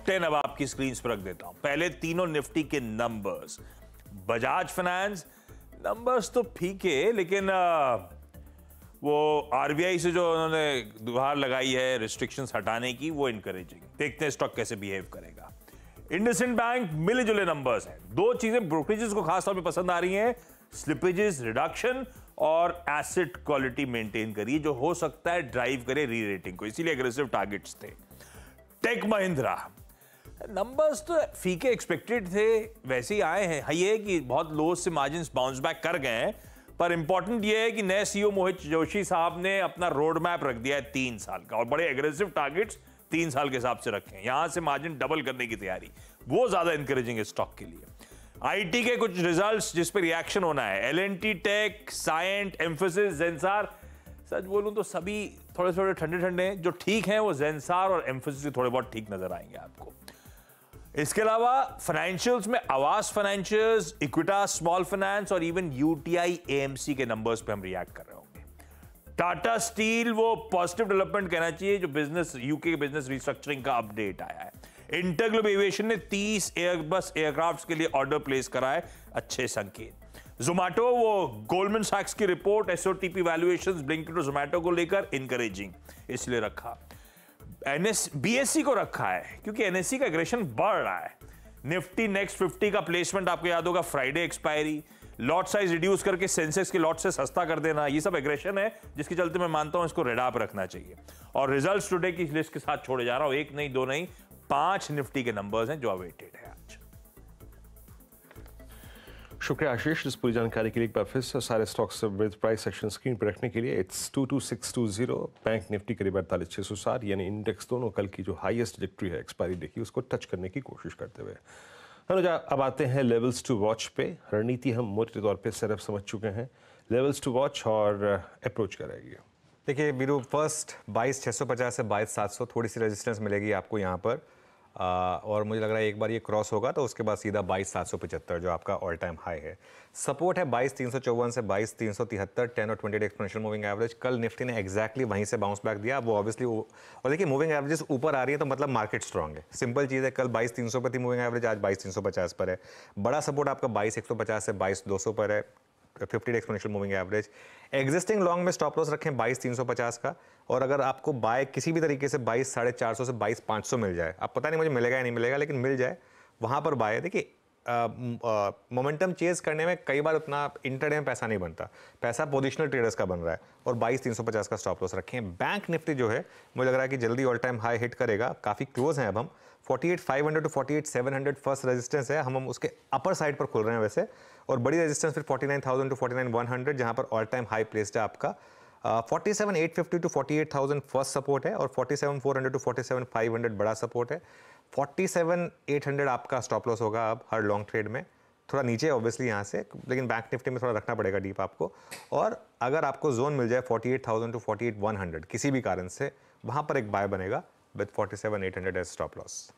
10 अब आपकी स्क्रीन पर रख देता हूं। पहले तीनों निफ्टी के नंबर्स। बजाज फाइनेंस नंबर्स तो फीके, लेकिन वो आरबीआई से जो उन्होंने गुहार लगाई है रिस्ट्रिक्शंस हटाने की, वो इनकरेजिंग। देखते हैं स्टॉक कैसे बिहेव करेगा। इंडसइंड बैंक मिले जुले नंबर्स हैं। दो चीजें ब्रोकरेजेस को खासतौर पे पसंद आ रही हैं, स्लिपेजेस रिडक्शन और एसेट क्वालिटी मेंटेन करिए, जो हो सकता है ड्राइव करे री रेटिंग को, इसीलिए एग्रेसिव टारगेट्स थे। टेक महिंद्रा नंबर्स तो फीके एक्सपेक्टेड थे, वैसे ही आए हैं। ये कि बहुत लो से मार्जिन्स बाउंस बैक कर गए हैं, पर इंपॉर्टेंट ये है कि नए सीईओ मोहित जोशी साहब ने अपना रोड मैप रख दिया है 3 साल का, और बड़े एग्रेसिव टारगेट्स 3 साल के हिसाब से रखे हैं। यहां से मार्जिन डबल करने की तैयारी, वो ज्यादा इंकरेजिंग है स्टॉक के लिए। आईटी के कुछ रिजल्ट्स जिस पर रिएक्शन होना है, LNT take, Cyient, emphasis, Zensar. सच बोलूं तो सभी थोड़े थोड़े ठंडे ठंडे, जो ठीक हैं वो जेंसार और एम्फेसिस के थोड़े बहुत ठीक नजर आएंगे आपको। इसके अलावा फाइनेंशियल्स में आवास फाइनेंशियल्स, इक्विटा स्मॉल फाइनेंस और इवन यूटीआई एएमसी के नंबर्स पे हम रिएक्ट कर रहे होंगे। टाटा स्टील वो पॉजिटिव डेवलपमेंट कहना चाहिए, जो बिजनेस यूके के बिजनेस रिस्ट्रक्चरिंग का अपडेट आया है। इंटरग्लोब एविएशन ने 30 एयरबस एयरक्राफ्ट के लिए ऑर्डर प्लेस करा है, अच्छे संकेत। जोमैटो वो गोल्डमैन सैक्स की रिपोर्ट एसओटीपी वैल्यूएशंस ब्लिंकिट और जोमैटो को लेकर इनकरेजिंग, इसलिए रखा। बीएससी को रखा है क्योंकि एनएससी का एग्रेशन बढ़ रहा है। निफ्टी नेक्स्ट 50 का प्लेसमेंट आपको याद होगा, Friday expiry, lot size reduce करके सेंसेक्स के लॉट से सस्ता कर देना, ये सब एग्रेशन है, जिसके चलते मैं मानता हूं इसको रेडा पे रखना चाहिए। और रिजल्ट्स टुडे की लिस्ट के साथ छोड़े जा रहा हूं, एक नहीं दो नहीं 5 निफ्टी के नंबर्स हैं जो अवेटेड है आज। शुक्रिया आशीष, इस पूरी जानकारी के लिए एक बार फिर से सारे stocks with price section screen पर रखने के लिए। इट्स 22620, बैंक निफ्टी करीब 48,660, यानी इंडेक्स दोनों कल की जो हाईएस्ट ट्रैजेक्टरी है एक्सपायरी देखी उसको टच करने की कोशिश करते हुए। अनुजा, अब आते हैं लेवल्स टू वॉच पे। रणनीति हम मोटे तौर पे सिर्फ समझ चुके हैं, लेवल्स टू वॉच और अप्रोच करेगी। देखिए बीरू, फर्स्ट 22,650 से 22,700 थोड़ी सी रेजिस्टेंस मिलेगी आपको यहाँ पर, और मुझे लग रहा है एक बार ये क्रॉस होगा तो उसके बाद सीधा 22,775 जो आपका ऑल टाइम हाई है। सपोर्ट है 22,354 से 22,373, 10 और 20 डे एक्सपोनेंशियल मूविंग एवरेज। कल निफ्टी ने एग्जैक्टली वहीं से बाउंस बैक दिया, वो ऑब्वियसली, और देखिए मूविंग एवरेजेस ऊपर आ रही है तो मतलब मार्केट स्ट्रॉन्ग है, सिंपल चीज़ है। कल 22,300 पर थी मूविंग एवरेज, आज 22,350 पर है। बड़ा सपोर्ट आपका 22,150 से 22,200 पर है, 50 day exponential moving average. Existing long में स्टॉप लॉस रखें 22,350 का, और अगर आपको बाय किसी भी तरीके से 22,450 से 22,500 मिल जाए, अब पता नहीं मुझे मिलेगा या नहीं मिलेगा, लेकिन मिल जाए वहाँ पर बाय। देखिए मोमेंटम चेज करने में कई बार उतना इंटरडे में पैसा नहीं बनता, पैसा पोजिशनल ट्रेडर्स का बन रहा है, और 22,350 का स्टॉप लॉस रखें। बैंक निफ्टी जो है मुझे लग रहा है कि जल्दी ऑल टाइम हाई हिट करेगा, काफ़ी क्लोज हैं अब हम। 48,500 टू 48,700 फर्स्ट रेजिस्टेंस है, हम उसके अपर साइड पर खुल रहे हैं वैसे, और बड़ी रेजिस्टेंस फिर 49,000 टू 49,100 जहाँ पर ऑल टाइम हाई प्लेस्ड है आपका। 47,850 टू 48,000 फर्स्ट सपोर्ट है, और 47,400 टू 47,500 बड़ा सपोर्ट है। 47,800 आपका स्टॉप लॉस होगा अब हर लॉन्ग ट्रेड में, थोड़ा नीचे ऑब्वियसली यहाँ से, लेकिन बैंक निफ्टी में थोड़ा रखना पड़ेगा डीप आपको। और अगर आपको जोन मिल जाए 48,000 टू 48,100 किसी भी कारण से, वहाँ पर एक बाय बनेगा विद 47,800 एज स्टॉप लॉस।